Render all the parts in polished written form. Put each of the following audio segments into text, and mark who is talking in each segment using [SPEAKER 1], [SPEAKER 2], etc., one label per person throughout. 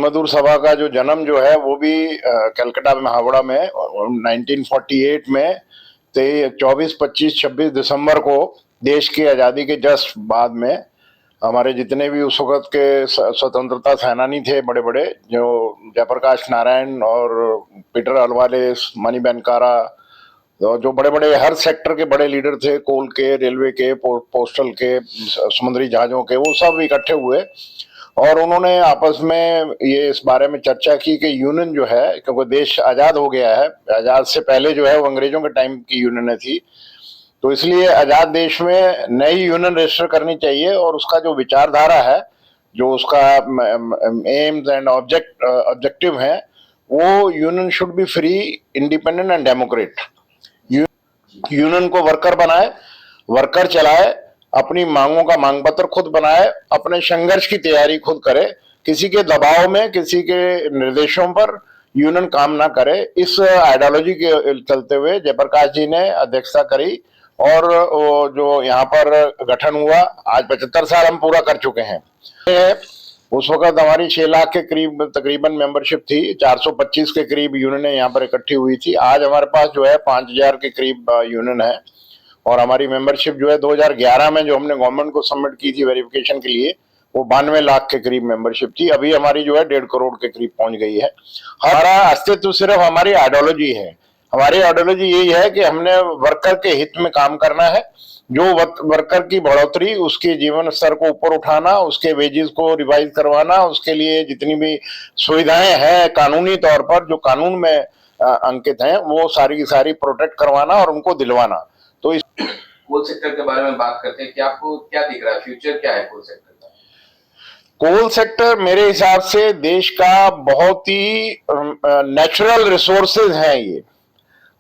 [SPEAKER 1] मजदूर सभा का जो जन्म जो है वो भी कलकत्ता में, हावड़ा में 1948 में 24, 25, 26 दिसंबर को देश की आज़ादी के जस्ट बाद में हमारे जितने भी उस वक्त के स्वतंत्रता सेनानी थे बड़े बड़े, जो जयप्रकाश नारायण और पीटर अल्वालेस, मणिबेन कारा, जो बड़े बड़े हर सेक्टर के बड़े लीडर थे, कोल के, रेलवे के, पोस्टल के, समुद्री जहाजों के, वो सब इकट्ठे हुए और उन्होंने आपस में ये इस बारे में चर्चा की कि यूनियन जो है, क्योंकि देश आज़ाद हो गया है, आज़ाद से पहले जो है वो अंग्रेजों के टाइम की यूनियन थी, तो इसलिए आज़ाद देश में नई यूनियन रजिस्टर करनी चाहिए और उसका जो विचारधारा है, जो उसका एम्स एंड ऑब्जेक्टिव है, वो union should be free, independent and Democrat. Union को वर्कर बनाए, वर्कर चलाए, अपनी मांगों का मांग पत्र खुद बनाए, अपने संघर्ष की तैयारी खुद करे, किसी के दबाव में, किसी के निर्देशों पर यूनियन काम ना करे। इस आइडियोलॉजी के चलते हुए जयप्रकाश जी ने अध्यक्षता करी और वो जो यहाँ पर गठन हुआ, आज 75 साल हम पूरा कर चुके हैं। उस वक्त हमारी 6 लाख के करीब तकरीबन मेंबरशिप थी, 425 के करीब यूनियन यहाँ पर इकट्ठी हुई थी। आज हमारे पास जो है 5000 के करीब यूनियन है और हमारी मेंबरशिप जो है 2011 में जो हमने गवर्नमेंट को सबमिट की थी वेरिफिकेशन के लिए, वो 92 लाख के करीब मेंबरशिप थी। अभी हमारी जो है 1.5 करोड़ के करीब पहुंच गई है। हमारा अस्तित्व सिर्फ हमारी आइडियोलॉजी है। हमारी आइडियोलॉजी यही है कि हमने वर्कर के हित में काम करना है, जो वर्कर की बढ़ोतरी, उसके जीवन स्तर को ऊपर उठाना, उसके वेजेस को रिवाइज करवाना, उसके लिए जितनी भी सुविधाएं हैं कानूनी तौर पर, जो कानून में अंकित हैं, वो सारी की सारी प्रोटेक्ट करवाना और उनको दिलवाना। तो इस
[SPEAKER 2] कोल सेक्टर के बारे में बात करते हैं कि आपको क्या दिख रहा है, फ्यूचर क्या है कोल सेक्टर का?
[SPEAKER 1] कोल सेक्टर मेरे हिसाब से देश का बहुत ही नेचुरल रिसोर्सेज हैं ये,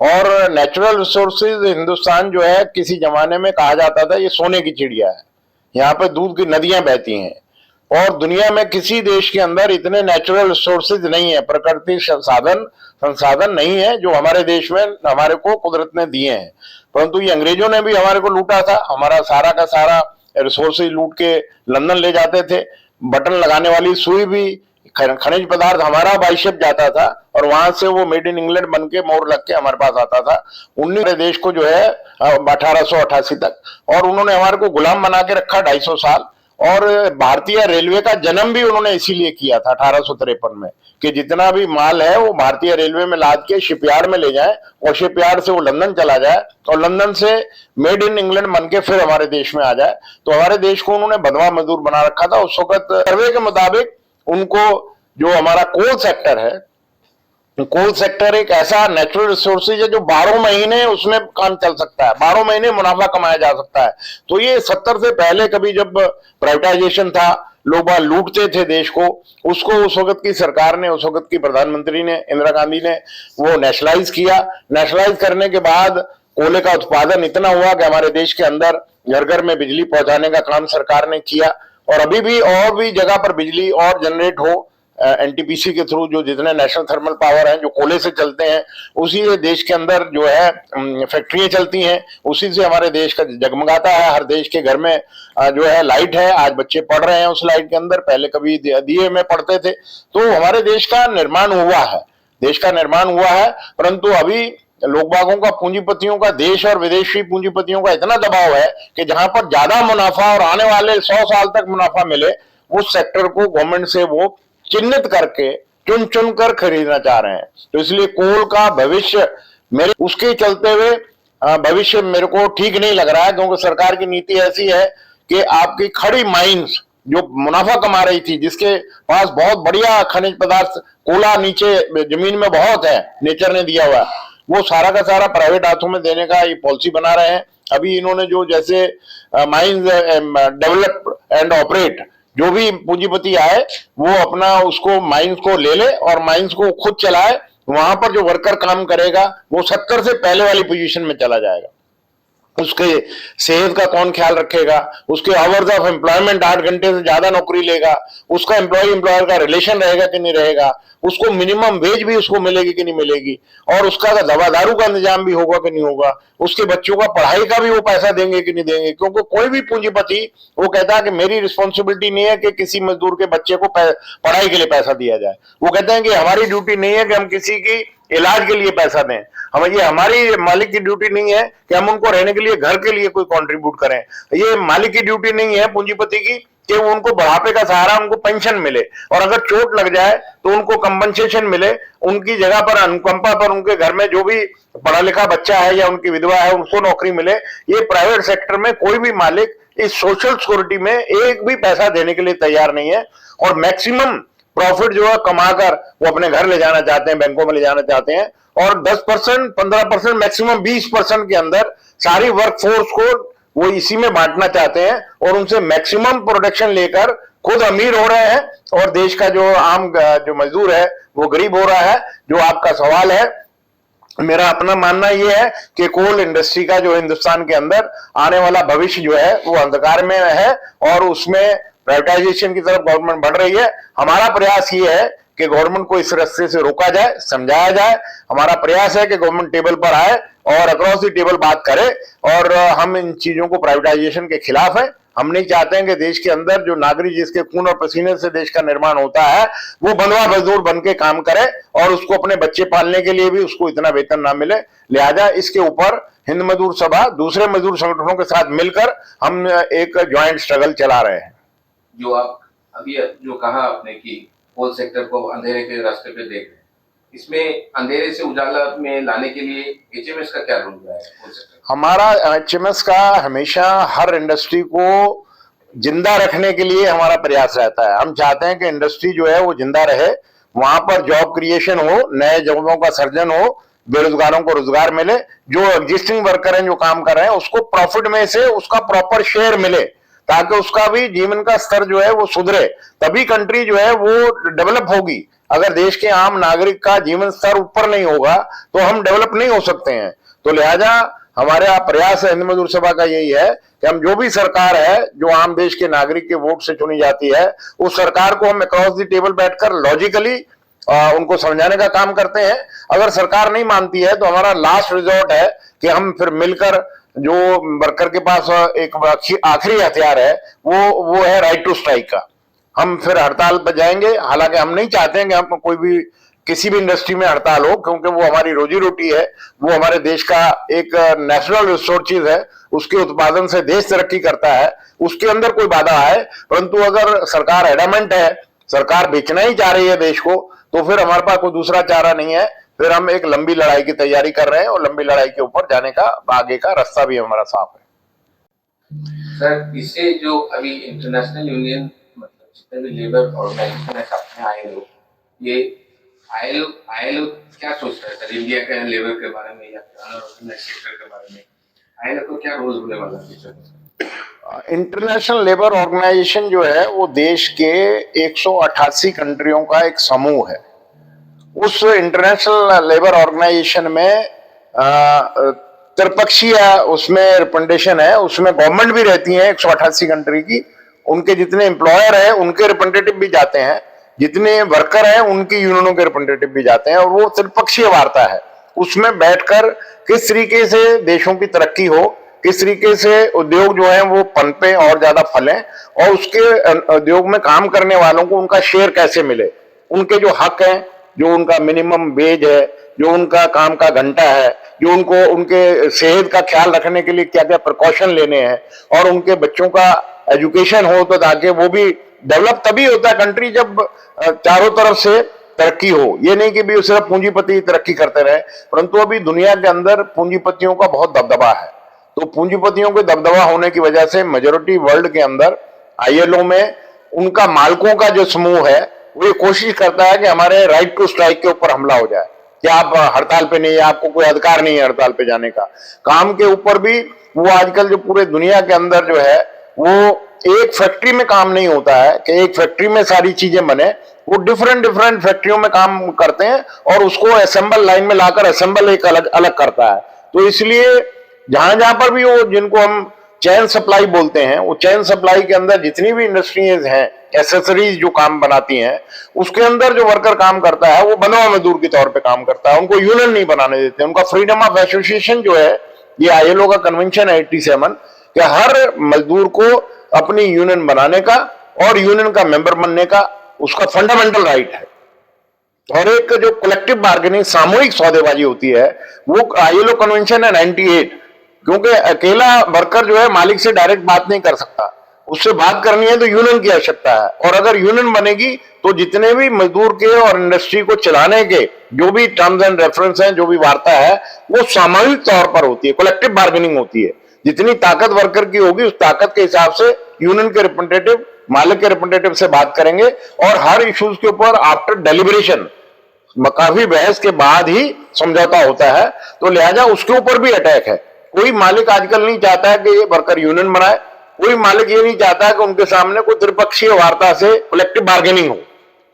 [SPEAKER 1] और नेचुरल रिसोर्सेज हिंदुस्तान जो है, किसी जमाने में कहा जाता था ये सोने की चिड़िया है, यहाँ पे दूध की नदियां बहती हैं, और दुनिया में किसी देश के अंदर इतने नेचुरल रिसोर्सेज नहीं है, प्रकृति संसाधन नहीं है जो हमारे देश में हमारे को कुदरत ने दिए हैं। परंतु ये अंग्रेजों ने भी हमारे को लूटा था, हमारा सारा का सारा रिसोर्सेज लूट के लंदन ले जाते थे। बटन लगाने वाली सुई भी, खनिज पदार्थ हमारा बाइशेप जाता था और वहां से वो मेड इन इंग्लैंड बन के मोहर लग के हमारे पास आता था 19 देश को जो है 1888 तक, और उन्होंने हमारे को गुलाम बना के रखा 250 साल। और भारतीय रेलवे का जन्म भी उन्होंने इसीलिए किया था 1853 में, कि जितना भी माल है वो भारतीय रेलवे में लाद के शिपयार्ड में ले जाए और शिपयार्ड से वो लंदन चला जाए और लंदन से मेड इन इंग्लैंड बन के फिर हमारे देश में आ जाए। तो हमारे देश को उन्होंने बंधुआ मजदूर बना रखा था। उस वक्त सर्वे के मुताबिक उनको जो हमारा कोल सेक्टर है, कोल सेक्टर एक ऐसा नेचुरल रिसोर्सेज है जो 12 महीने उसमें काम चल सकता है, 12 महीने मुनाफा कमाया जा सकता है। तो ये 70 से पहले कभी जब प्राइवेटाइजेशन था, लोग बाहर लूटते थे देश को, उसको उस वक्त की सरकार ने, उस वक्त की प्रधानमंत्री ने, इंदिरा गांधी ने, वो नेशनलाइज किया। नेशनलाइज करने के बाद कोयले का उत्पादन इतना हुआ कि हमारे देश के अंदर घर घर में बिजली पहुंचाने का काम सरकार ने किया, और अभी भी और भी जगह पर बिजली और जनरेट हो एनटीपीसी के थ्रू, जो जितने नेशनल थर्मल पावर हैं जो कोयले से चलते हैं, उसी से देश के अंदर जो है फैक्ट्रियां चलती हैं, उसी से हमारे देश का जगमगाता है। हर देश के घर में जो है लाइट है, आज बच्चे पढ़ रहे हैं उस लाइट के अंदर, पहले कभी दिए में पढ़ते थे। तो हमारे देश का निर्माण हुआ है, देश का निर्माण हुआ है। परंतु अभी लोग बागों का, पूंजीपतियों का, देश और विदेशी पूंजीपतियों का इतना दबाव है कि जहां पर ज्यादा मुनाफा और आने वाले 100 साल तक मुनाफा मिले, उस सेक्टर को गवर्नमेंट से वो चिन्हित करके चुन चुन कर खरीदना चाह रहे हैं। तो इसलिए कोल का भविष्य मेरे, उसके चलते हुए भविष्य मेरे को ठीक नहीं लग रहा है, क्योंकि सरकार की नीति ऐसी है कि आपकी खड़ी माइंस जो मुनाफा कमा रही थी, जिसके पास बहुत बढ़िया खनिज पदार्थ, कोला नीचे जमीन में बहुत है, नेचर ने दिया हुआ, वो सारा का सारा प्राइवेट हाथों में देने का ये पॉलिसी बना रहे हैं। अभी इन्होंने जो जैसे माइंस डेवलप एंड ऑपरेट, जो भी पूंजीपति आए वो अपना उसको माइंस को ले ले और माइंस को खुद चलाए, वहां पर जो वर्कर काम करेगा वो 70 से पहले वाली पोजीशन में चला जाएगा। उसके सेहत का कौन ख्याल रखेगा, उसके आवर्स ऑफ एम्प्लॉयमेंट 8 घंटे से ज्यादा नौकरी लेगा, उसका एम्प्लॉय एम्प्लॉयर का रिलेशन रहेगा कि नहीं रहेगा, उसको मिनिमम वेज भी उसको मिलेगी कि नहीं मिलेगी, और उसका दवा दारू का इंतजाम भी होगा कि नहीं होगा, उसके बच्चों का पढ़ाई का भी वो पैसा देंगे कि नहीं देंगे। क्योंकि कोई भी पूंजीपति वो कहता है कि मेरी रिस्पॉन्सिबिलिटी नहीं है कि किसी मजदूर के बच्चे को पढ़ाई के लिए पैसा दिया जाए। वो कहते हैं कि हमारी ड्यूटी नहीं है कि हम किसी की इलाज के लिए पैसा दें, हम ये हमारी मालिक की ड्यूटी नहीं है कि हम उनको रहने के लिए घर के लिए कोई कंट्रीब्यूट करें। ये मालिक की ड्यूटी नहीं है पूंजीपति की कि उनको बुढ़ापे का सहारा, उनको पेंशन मिले, और अगर चोट लग जाए तो उनको कंपनसेशन मिले, उनकी जगह पर अनुकंपा पर उनके घर में जो भी पढ़ा लिखा बच्चा है या उनकी विधवा है उनको नौकरी मिले। ये प्राइवेट सेक्टर में कोई भी मालिक इस सोशल सिक्योरिटी में एक भी पैसा देने के लिए तैयार नहीं है, और मैक्सिमम प्रॉफिट जो है कमाकर वो अपने घर ले जाना चाहते हैं, बैंकों में ले जाना चाहते हैं, और 10%, 15%, मैक्सिमम 20% के अंदर सारी वर्कफोर्स को वो इसी में बांटना चाहते हैं, और उनसे मैक्सिमम प्रोटेक्शन लेकर खुद अमीर हो रहे हैं, और देश का जो आम जो मजदूर है वो गरीब हो रहा है। जो आपका सवाल है, मेरा अपना मानना यह है कि कोल इंडस्ट्री का जो हिंदुस्तान के अंदर आने वाला भविष्य जो है वो अंधकार में है, और उसमें प्राइवेटाइजेशन की तरफ गवर्नमेंट बढ़ रही है। हमारा प्रयास ये है कि गवर्नमेंट को इस रास्ते से रोका जाए, समझाया जाए। हमारा प्रयास है कि गवर्नमेंट टेबल पर आए और अक्रॉस द टेबल बात करे, और हम इन चीजों को प्राइवेटाइजेशन के खिलाफ है। हम नहीं चाहते हैं कि देश के अंदर जो नागरिक जिसके खून और पसीने से देश का निर्माण होता है वो बंधुआ मजदूर बन के काम करे, और उसको अपने बच्चे पालने के लिए भी उसको इतना वेतन ना मिले। लिहाजा इसके ऊपर हिंद मजदूर सभा दूसरे मजदूर संगठनों के साथ मिलकर हम एक ज्वाइंट स्ट्रगल चला रहे हैं।
[SPEAKER 2] जो आप अभी जो कहा आपने कि कोल सेक्टर को अंधेरे के रास्ते पे देख रहे हैं, इसमें अंधेरे से उजाला में लाने के लिए एचएमएस का क्या रोल रहा है कोल सेक्टर?
[SPEAKER 1] हमारा एचएमएस का हमेशा हर इंडस्ट्री को जिंदा रखने के लिए हमारा प्रयास रहता है। हम चाहते हैं कि इंडस्ट्री जो है वो जिंदा रहे, वहां पर जॉब क्रिएशन हो, नए जॉबों का सर्जन हो, बेरोजगारों को रोजगार मिले, जो एग्जिस्टिंग वर्कर हैं जो काम कर रहे हैं उसको प्रॉफिट में से उसका प्रॉपर शेयर मिले, ताकि उसका भी जीवन का स्तर जो है वो सुधरे। तभी कंट्री जो है वो डेवलप होगी। अगर देश के आम नागरिक का जीवन स्तर ऊपर नहीं होगा तो हम डेवलप नहीं हो सकते हैं। तो लिहाजा हमारे प्रयास है हिंद मजदूर सभा का यही है कि हम जो भी सरकार है जो आम देश के नागरिक के वोट से चुनी जाती है उस सरकार को हम अक्रॉस द टेबल बैठकर लॉजिकली उनको समझाने का काम करते हैं। अगर सरकार नहीं मानती है तो हमारा लास्ट रिजॉर्ट है कि हम फिर मिलकर, जो वर्कर के पास एक आखिरी हथियार है वो है राइट टू स्ट्राइक का, हम फिर हड़ताल पर जाएंगे। हालांकि हम नहीं चाहते हैं कि हम कोई भी किसी भी इंडस्ट्री में हड़ताल हो, क्योंकि वो हमारी रोजी रोटी है, वो हमारे देश का एक नेशनल रिसोर्सेज है, उसके उत्पादन से देश तरक्की करता है, उसके अंदर कोई बाधा है। परंतु अगर सरकार एडमेंट है, सरकार बेचना ही चाह रही है देश को, तो फिर हमारे पास कोई दूसरा चारा नहीं है। फिर हम एक लंबी लड़ाई की तैयारी कर रहे हैं, और लंबी लड़ाई के ऊपर जाने का आगे का रास्ता भी हमारा साफ है।
[SPEAKER 2] सर, इससे जो अभी इंटरनेशनल यूनियन मतलब जितने भी लेबर ऑर्गेनाइजेशन है सामने आए लोग, ये आईएलओ क्या सोचता है सर इंडिया के लेबर के बारे में या ऑर्गेनाइज सेक्टर के बारे में? आईएलओ को क्या रोल होने वाला है?
[SPEAKER 1] इंटरनेशनल लेबर ऑर्गेनाइजेशन जो है वो देश के 188 कंट्रियों का एक समूह है। उस इंटरनेशनल लेबर ऑर्गेनाइजेशन में त्रिपक्षीय उसमें रिप्रेजेंटेशन है, उसमें गवर्नमेंट भी रहती है 188 कंट्री की, उनके जितने एम्प्लॉयर हैं उनके रिप्रेजेंटेटिव भी जाते हैं, जितने वर्कर हैं उनकी यूनियनों के रिप्रेजेंटेटिव भी जाते हैं, और वो त्रिपक्षीय वार्ता है। उसमें बैठकर किस तरीके से देशों की तरक्की हो, किस तरीके से उद्योग जो है वो पनपे और ज्यादा फलें, और उसके उद्योग में काम करने वालों को उनका शेयर कैसे मिले, उनके जो हक हैं, जो उनका मिनिमम वेज है, जो उनका काम का घंटा है, जो उनको उनके सेहत का ख्याल रखने के लिए क्या क्या प्रिकॉशन लेने हैं, और उनके बच्चों का एजुकेशन हो, तो ताकि वो भी डेवलप तभी होता है कंट्री जब चारों तरफ से तरक्की हो। ये नहीं कि भी सिर्फ पूंजीपति तरक्की करते रहे, परंतु अभी दुनिया के अंदर पूंजीपतियों का बहुत दबदबा है। तो पूंजीपतियों के दबदबा होने की वजह से मेजोरिटी वर्ल्ड के अंदर आईएलओ में उनका मालिकों का जो समूह है वो ये कोशिश करता है कि हमारे राइट टू स्ट्राइक के ऊपर हमला हो जाए, कि आप हड़ताल पे नहीं है, आपको कोई अधिकार नहीं है हड़ताल पे जाने का। काम के ऊपर भी वो आजकल जो पूरे दुनिया के अंदर जो है वो एक फैक्ट्री में काम नहीं होता है कि एक फैक्ट्री में सारी चीजें बने, वो डिफरेंट फैक्ट्रियों में काम करते हैं और उसको असेंबल लाइन में लाकर असेंबल एक अलग अलग करता है। तो इसलिए जहां जहां पर भी वो, जिनको हम चैन सप्लाई बोलते हैं, वो चैन सप्लाई के अंदर जितनी भी इंडस्ट्रीज हैं, एसेसरीज जो काम बनाती हैं, उसके अंदर जो वर्कर काम करता है वो बंधुआ मजदूर के तौर पे काम करता है। उनको यूनियन नहीं बनाने देते। उनका फ्रीडम ऑफ एसोसिएशन जो है, ये आईएलओ का कन्वेंशन है 87, कि हर मजदूर को अपनी यूनियन बनाने का और यूनियन का मेंबर बनने का उसका फंडामेंटल राइट है। और एक जो कलेक्टिव बार्गेनिंग, सामूहिक सौदेबाजी होती है, वो आईएलओ कन्वेंशन है 98। क्योंकि अकेला वर्कर जो है मालिक से डायरेक्ट बात नहीं कर सकता, उससे बात करनी है तो यूनियन की आवश्यकता है। और अगर यूनियन बनेगी तो जितने भी मजदूर के और इंडस्ट्री को चलाने के जो भी टर्म्स एंड रेफरेंस हैं, जो भी वार्ता है, वो सामूहिक तौर पर होती है, कलेक्टिव बार्गेनिंग होती है। जितनी ताकत वर्कर की होगी उस ताकत के हिसाब से यूनियन के रिप्रेजेंटेटिव मालिक के रिप्रेजेंटेटिव से बात करेंगे, और हर इश्यूज के ऊपर आफ्टर डेलिब्रेशन, काफी बहस के बाद ही समझौता होता है। तो लिहाजा उसके ऊपर भी अटैक है। कोई मालिक आजकल नहीं चाहता है कि ये वर्कर यूनियन बनाए, कोई मालिक ये नहीं चाहता है कि उनके सामने कोई त्रिपक्षीय वार्ता से कलेक्टिव बार्गेनिंग हो।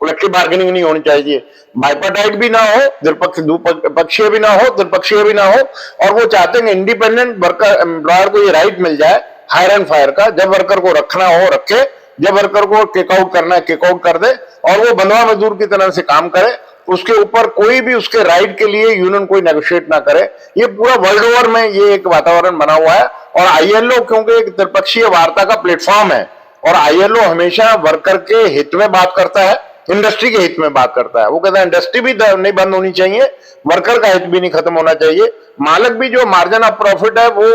[SPEAKER 1] कलेक्टिव बार्गेनिंग नहीं होनी चाहिए, बाइपार्टाइट भी ना हो, द्विपक्षीय भी ना हो, त्रिपक्षीय भी ना हो। और वो चाहते हैं इंडिपेंडेंट वर्कर एम्प्लॉयर को ये राइट मिल जाए हायर एंड फायर का, जब वर्कर को रखना हो रखे, जब वर्कर को किक आउट करना है किक आउट कर दे, और वो बंधुआ मजदूर की तरह से काम करे। उसके ऊपर कोई भी उसके राइट के लिए यूनियन कोई नेगोशिएट ना करे। ये पूरा वर्ल्ड ओवर में ये एक वातावरण बना हुआ है। और आईएलओ क्योंकि एक त्रिपक्षीय वार्ता का प्लेटफॉर्म है, और आईएलओ हमेशा वर्कर के हित में बात करता है, इंडस्ट्री के हित में बात करता है। वो कहता है इंडस्ट्री भी नहीं बंद होनी चाहिए, वर्कर का हित भी नहीं खत्म होना चाहिए, मालिक भी जो मार्जिन ऑफ प्रॉफिट है वो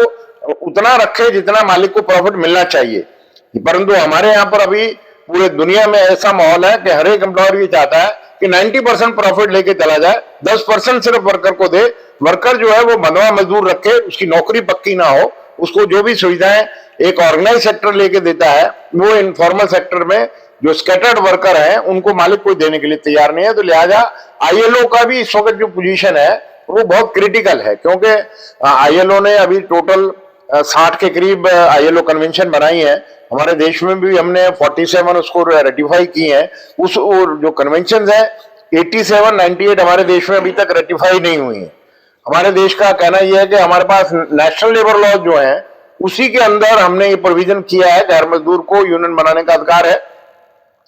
[SPEAKER 1] उतना रखे जितना मालिक को प्रॉफिट मिलना चाहिए। परंतु हमारे यहाँ पर अभी पूरे दुनिया में ऐसा माहौल है कि हर एक एम्प्लॉयर ये चाहता है कि 90% प्रॉफिट लेके चला जाए, 10% सिर्फ वर्कर को दे। वर्कर जो है वो बंधुआ मजदूर रखे, उसकी नौकरी पक्की ना हो, उसको जो भी सुविधाएं एक ऑर्गेनाइज सेक्टर लेके देता है, वो इनफॉर्मल सेक्टर में जो स्कैटर्ड वर्कर हैं उनको मालिक कोई देने के लिए तैयार नहीं है। तो लिहाजा आईएलओ का भी इस वक्त जो पोजीशन है वो बहुत क्रिटिकल है, क्योंकि आईएलओ ने अभी टोटल 60 के करीब आईएलओ कन्वेंशन बनाई है। हमारे देश में भी हमने 47 उसको रेटिफाई की है। उस जो कन्वेंशन है 87, 98 हमारे देश में अभी तक रेटिफाई नहीं हुई है। हमारे देश का कहना यह है कि हमारे पास नेशनल लेबर लॉ जो है उसी के अंदर हमने ये प्रोविजन किया है कि हर मजदूर को यूनियन बनाने का अधिकार है,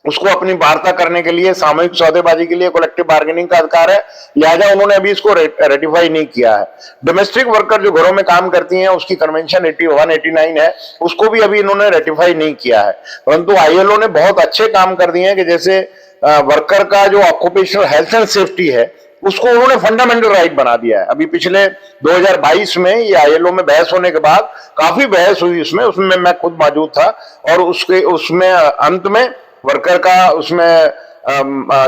[SPEAKER 1] उसको अपनी वार्ता करने के लिए, सामूहिक सौदेबाजी के लिए कलेक्टिव बार्गेनिंग का अधिकार है। लिहाजा उन्होंने अभी इसको रेटिफाई नहीं किया है। डोमेस्टिक वर्कर जो घरों में काम करती हैं उसकी कन्वेंशन 81, 89 है, उसको भी अभी इन्होंने रेटिफाई नहीं किया है। परंतु आईएलओ ने बहुत अच्छे काम कर दिए हैं कि जैसे वर्कर का जो ऑक्यूपेशनल हेल्थ एंड सेफ्टी है उसको उन्होंने फंडामेंटल राइट बना दिया है। अभी पिछले 2022 में ये आईएलओ में बहस होने के बाद काफी बहस हुई उसमें मैं खुद मौजूद था, और उसमें अंत में वर्कर का उसमें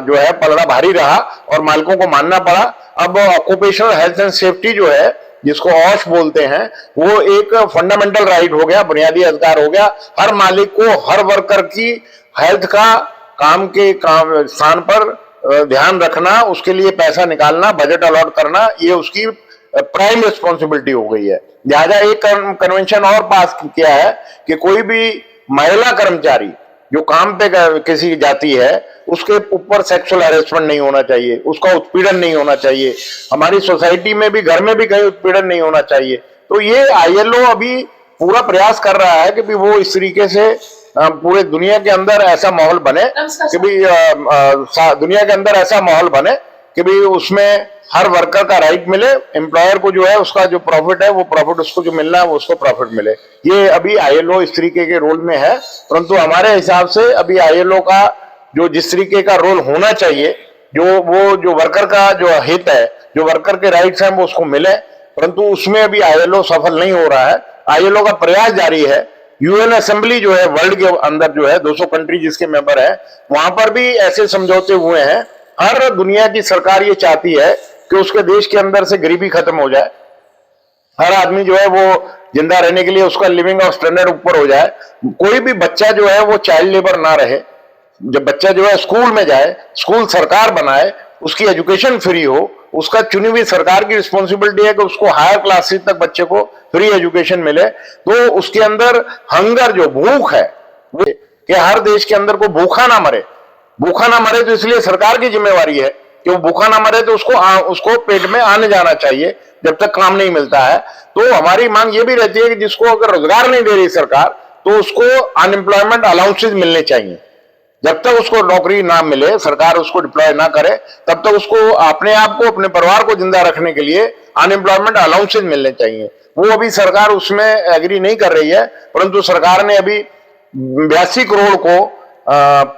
[SPEAKER 1] जो है पलड़ा भारी रहा और मालिकों को मानना पड़ा। अब ऑक्यूपेशनल हेल्थ एंड सेफ्टी जो है, जिसको ऑश बोलते हैं, वो एक फंडामेंटल राइट हो गया, बुनियादी अधिकार हो गया। हर मालिक को हर वर्कर की हेल्थ का काम के स्थान पर ध्यान रखना, उसके लिए पैसा निकालना, बजट अलॉट करना, ये उसकी प्राइम रिस्पॉन्सिबिलिटी हो गई है। लिहाजा एक कन्वेंशन और पास किया है कि कोई भी महिला कर्मचारी जो काम पे किसी जाती है उसके ऊपर सेक्सुअल हैरेसमेंट नहीं होना चाहिए, उसका उत्पीड़न नहीं होना चाहिए। हमारी सोसाइटी में भी, घर में भी कहीं उत्पीड़न नहीं होना चाहिए। तो ये आईएलओ अभी पूरा प्रयास कर रहा है कि भी वो इस तरीके से पूरे दुनिया के अंदर ऐसा माहौल बने कि भी दुनिया के अंदर ऐसा माहौल बने कि भी उसमें हर वर्कर का राइट मिले, एम्प्लॉयर को जो है उसका जो प्रॉफिट है वो प्रॉफिट उसको जो मिलना है वो उसको प्रॉफिट मिले। ये अभी आईएलओ इस तरीके के रोल में है। परंतु हमारे हिसाब से अभी आईएलओ का जो जिस तरीके का रोल होना चाहिए, जो वर्कर का जो हित है, जो वर्कर के राइट्स हैं वो उसको मिले, परंतु उसमें अभी आईएलओ सफल नहीं हो रहा है। आईएलओ का प्रयास जारी है। यूएन असेंबली जो है वर्ल्ड के अंदर जो है 200 कंट्री जिसके मेंबर है, वहां पर भी ऐसे समझौते हुए हैं। हर दुनिया की सरकार ये चाहती है कि उसके देश के अंदर से गरीबी खत्म हो जाए, हर आदमी जो है वो जिंदा रहने के लिए उसका लिविंग ऑफ स्टैंडर्ड ऊपर हो जाए, कोई भी बच्चा जो है वो चाइल्ड लेबर ना रहे। जब बच्चा जो है स्कूल में जाए, स्कूल सरकार बनाए, उसकी एजुकेशन फ्री हो, उसका चुनी हुई सरकार की रिस्पॉन्सिबिलिटी है कि उसको हायर क्लासेस तक बच्चे को फ्री एजुकेशन मिले। तो उसके अंदर हंगर जो भूख है वो कि हर देश के अंदर को भूखा ना मरे, भूखा ना मरे, तो इसलिए सरकार की जिम्मेवारी है कि वो भूखा ना मरे, तो उसको पेट में आने जाना चाहिए जब तक काम नहीं मिलता है। तो हमारी मांग ये भी रहती है कि जिसको अगर रोजगार नहीं दे रही सरकार, तो उसको अनएम्प्लॉयमेंट अलाउंसेज मिलने चाहिए। जब तक उसको नौकरी ना मिले, सरकार उसको डिप्लॉय ना करे, तब तक उसको अपने आप को, अपने परिवार को जिंदा रखने के लिए अनएम्प्लॉयमेंट अलाउंसेज मिलने चाहिए। वो अभी सरकार उसमें एग्री नहीं कर रही है, परंतु सरकार ने अभी 82 करोड़ को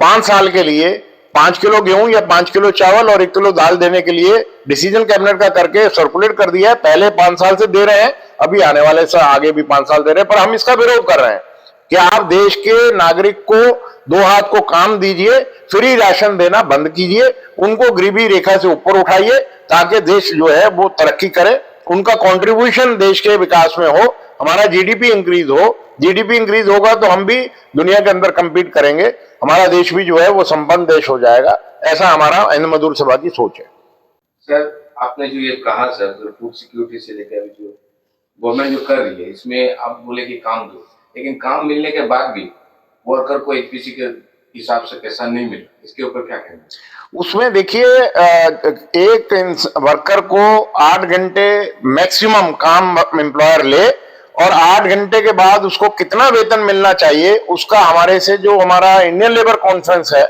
[SPEAKER 1] 5 साल के लिए 5 किलो गेहूं या 5 किलो चावल और 1 किलो दाल देने के लिए डिसीजन कैबिनेट का करके सर्कुलेट कर दिया है। पहले 5 साल से दे रहे हैं, अभी आने वाले आगे भी 5 साल दे रहे हैं, पर हम इसका विरोध कर रहे हैं कि आप देश के नागरिक को 2 हाथ को काम दीजिए, फ्री राशन देना बंद कीजिए, उनको गरीबी रेखा से ऊपर उठाइए, ताकि देश जो है वो तरक्की करे, उनका कंट्रीब्यूशन देश के विकास में हो, हमारा जीडीपी इंक्रीज हो। जीडीपी इंक्रीज होगा तो हम भी दुनिया के अंदर कंपीट करेंगे, हमारा देश भी जो है वो संपन्न देश हो जाएगा। ऐसा हमारा हिंद मजदूर सभा की सोच है।
[SPEAKER 2] सर, आपने जो ये कहा सर, जो फूड सिक्योरिटी से लेकर जो गवर्नमेंट जो कर रही है, इसमें आप बोले कि काम दो, लेकिन काम मिलने के बाद भी वर्कर को एक किसी के हिसाब से पैसा नहीं मिला, इसके ऊपर क्या कहना है?
[SPEAKER 1] उसमें देखिए, एक वर्कर को 8 घंटे मैक्सिमम काम एम्प्लॉयर ले, और 8 घंटे के बाद उसको कितना वेतन मिलना चाहिए, उसका हमारे से जो हमारा इंडियन लेबर कॉन्फ्रेंस है,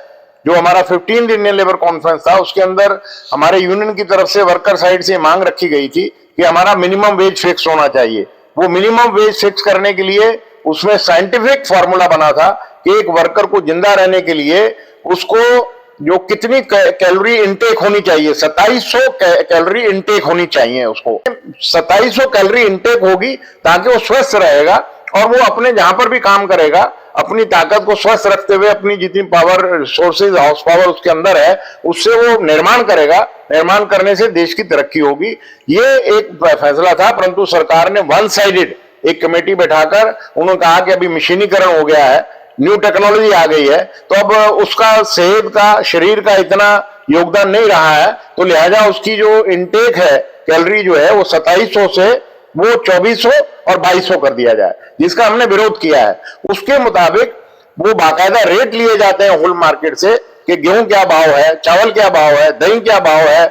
[SPEAKER 1] जो हमारा 15th इंडियन लेबर कॉन्फ्रेंस था, उसके अंदर हमारे यूनियन की तरफ से वर्कर साइड से मांग रखी गई थी कि हमारा मिनिमम वेज फिक्स होना चाहिए। वो मिनिमम वेज फिक्स करने के लिए उसमें साइंटिफिक फॉर्मूला बना था कि एक वर्कर को जिंदा रहने के लिए उसको जो कितनी कैलोरी इनटेक होनी चाहिए, 2700 कैलोरी इनटेक होनी चाहिए, उसको 2700 कैलोरी इनटेक होगी, ताकि वो स्वस्थ रहेगा और वो अपने जहां पर भी काम करेगा अपनी ताकत को स्वस्थ रखते हुए अपनी जितनी पावर सोर्सेज, हाउस पावर उसके अंदर है, उससे वो निर्माण करेगा। निर्माण करने से देश की तरक्की होगी। ये एक फैसला था, परंतु सरकार ने वन साइडेड एक कमेटी बैठाकर उन्होंने कहा कि अभी मशीनीकरण हो गया है, न्यू टेक्नोलॉजी आ गई है, तो अब उसका सेहत का, शरीर का इतना योगदान नहीं रहा है, तो लिहाजा उसकी जो इनटेक है कैलोरी जो है वो 2700 से वो 2400 और 2200 कर दिया जाए, जिसका हमने विरोध किया है। उसके मुताबिक वो बाकायदा रेट लिए जाते हैं होल मार्केट से कि गेहूं क्या भाव है, चावल क्या भाव है, दही क्या भाव है,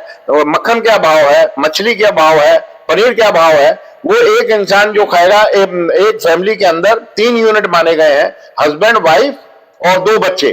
[SPEAKER 1] मक्खन क्या भाव है, मछली क्या भाव है, पनीर क्या भाव है। वो एक इंसान जो खाएगा, एक फैमिली के अंदर 3 यूनिट माने गए हैं, हस्बैंड, वाइफ और 2 बच्चे।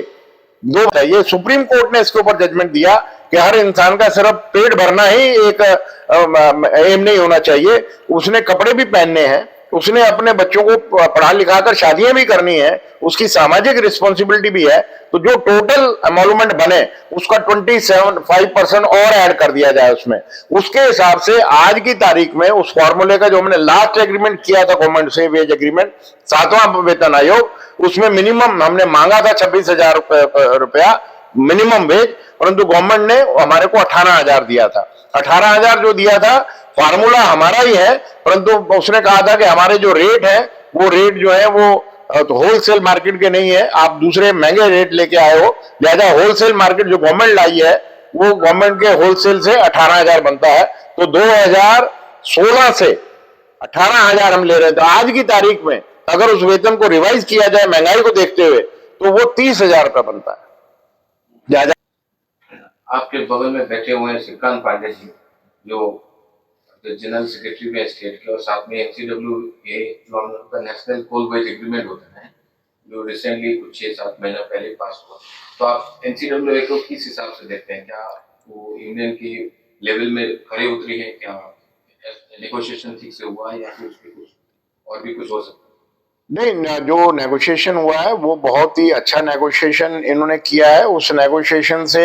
[SPEAKER 1] ये सुप्रीम कोर्ट ने इसके ऊपर जजमेंट दिया कि हर इंसान का सिर्फ पेट भरना ही एक एम नहीं होना चाहिए, उसने कपड़े भी पहनने हैं, उसने अपने बच्चों को पढ़ा लिखा कर शादियां भी करनी है, उसकी सामाजिक रिस्पॉन्सिबिलिटी भी है। तो जो टोटल एमोलमेंट बने उसका 27.5% और ऐड कर दिया जाए उसमें। उसके हिसाब से आज की तारीख में उस फॉर्मूले का जो हमने लास्ट एग्रीमेंट किया था गवर्नमेंट से, वेज एग्रीमेंट 7वां वेतन आयोग, उसमें मिनिमम हमने मांगा था 26,000 रुपया मिनिमम वेज, परंतु गवर्नमेंट ने हमारे को 18,000 दिया था। 18,000 जो दिया था फार्मूला हमारा ही है, परंतु उसने कहा था कि हमारे जो रेट है वो रेट जो है वो तो होलसेल मार्केट के नहीं है, आप दूसरे महंगे रेट लेके आए हो, लिहाजा होलसेल मार्केट जो गवर्नमेंट लाई है वो गवर्नमेंट के होलसेल से 18,000 बनता है। तो 2016 से 18,000 हम ले रहे थे। आज की तारीख में अगर उस वेतन को रिवाइज किया जाए महंगाई को देखते हुए तो वो 30,000 रुपया बनता है।
[SPEAKER 2] आपके बगल में बैठे हुए हैं श्रीकांत पांडे जी, जो जनरल सेक्रेटरी में स्टेट के, और साथ में NCWA जो हम लोग का नेशनल कोल वेज एग्रीमेंट होता है, जो रिसेंटली कुछ 6-7 महीना पहले पास हुआ। तो आप NCWA को किस हिसाब से देखते हैं? क्या वो यूनियन की लेवल में खड़े उतरी है? क्या नेगोशिएशन ठीक से हुआ है या फिर उसके कुछ और भी कुछ हो सकता है?
[SPEAKER 1] नहीं, जो नेगोशिएशन हुआ है वो बहुत ही अच्छा नेगोशिएशन इन्होंने किया है। उस नेगोशिएशन से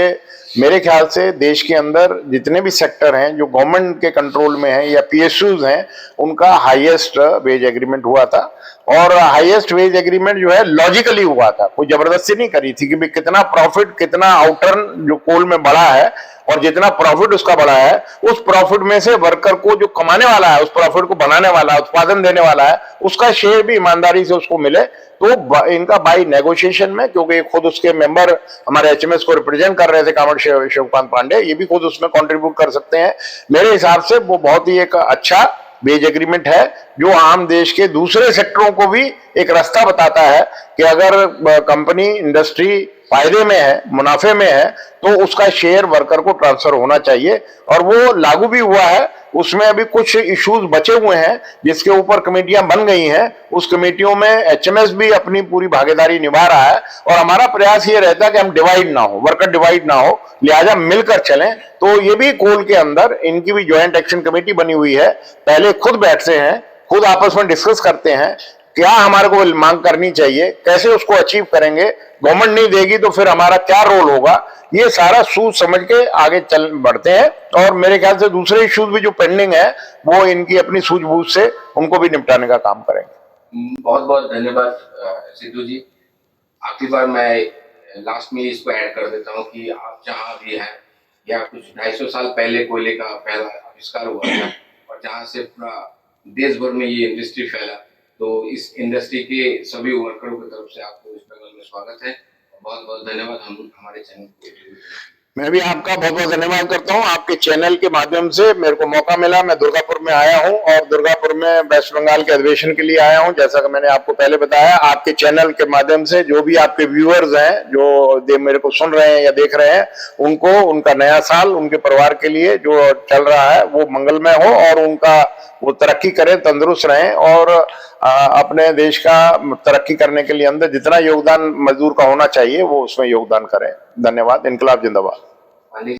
[SPEAKER 1] मेरे ख्याल से देश के अंदर जितने भी सेक्टर हैं जो गवर्नमेंट के कंट्रोल में हैं या PSUs हैं, उनका हाईएस्ट वेज एग्रीमेंट हुआ था। और हाईएस्ट वेज एग्रीमेंट जो है लॉजिकली हुआ था, कोई जबरदस्ती नहीं करी थी कि भाई कितना प्रॉफिट, कितना आउटर्न जो कोल में बढ़ा है और जितना प्रॉफिट उसका बढ़ा है, उस प्रॉफिट में से वर्कर को जो कमाने वाला है, उस प्रॉफिट को बनाने वाला है, उत्पादन देने वाला है, उसका शेयर भी ईमानदारी से उसको मिले। तो इनका बाई नेगोशिएशन में, क्योंकि खुद उसके मेंबर हमारे HMS को रिप्रेजेंट कर रहे थे कामरेड शिवकांत पांडे, ये भी खुद उसमें कंट्रीब्यूट कर सकते हैं। मेरे हिसाब से वो बहुत ही एक अच्छा वेज एग्रीमेंट है जो आम देश के दूसरे सेक्टरों को भी एक रास्ता बताता है कि अगर कंपनी, इंडस्ट्री फायदे में है, मुनाफे में है, तो उसका शेयर वर्कर को ट्रांसफर होना चाहिए। और वो लागू भी हुआ है। उसमें अभी कुछ इश्यूज बचे हुए हैं जिसके ऊपर कमेटियां बन गई हैं। उस कमेटियों में एचएमएस भी अपनी पूरी भागीदारी निभा रहा है और हमारा प्रयास ये रहता है कि हम डिवाइड ना हो, वर्कर डिवाइड ना हो, लिहाजा मिलकर चलें। तो ये भी कोल के अंदर इनकी भी ज्वाइंट एक्शन कमेटी बनी हुई है। पहले खुद बैठते हैं, खुद आपस में डिस्कस करते हैं क्या हमारे को मांग करनी चाहिए, कैसे उसको अचीव करेंगे, गवर्नमेंट नहीं देगी तो फिर हमारा क्या रोल होगा, ये सारा सोच समझ के आगे चल बढ़ते हैं। और मेरे ख्याल से दूसरे इश्यूज भी जो पेंडिंग है वो इनकी अपनी सूझबूझ से उनको भी निपटाने का काम करेंगे।
[SPEAKER 2] बहुत बहुत धन्यवाद सिद्धू जी। आखिरी बार मैं लास्ट में इसको ऐड कर देता हूँ कि आप जहाँ भी हैं या कुछ 250 साल पहले कोयले का पहला आविष्कार हुआ था और जहाँ से पूरा देश भर में ये इंडस्ट्री फैला, तो इस इंडस्ट्री के सभी वर्करों की तरफ से आपको इस पैनल में स्वागत है। बहुत बहुत धन्यवाद हम हमारे चैनल को।
[SPEAKER 1] मैं भी आपका बहुत बहुत धन्यवाद करता हूं। आपके चैनल के माध्यम से मेरे को मौका मिला, मैं दुर्गापुर में आया हूं और दुर्गापुर में वेस्ट बंगाल के अधिवेशन के लिए आया हूं। जैसा कि मैंने आपको पहले बताया, आपके चैनल के माध्यम से जो भी आपके व्यूअर्स हैं जो मेरे को सुन रहे हैं या देख रहे हैं, उनको उनका नया साल उनके परिवार के लिए जो चल रहा है वो मंगलमय हो और उनका वो तरक्की करें, तंदुरुस्त रहें और अपने देश का तरक्की करने के लिए अंदर जितना योगदान मजदूर का होना चाहिए वो उसमें योगदान करें। धन्यवाद। इनकलाब जिंदाबाद।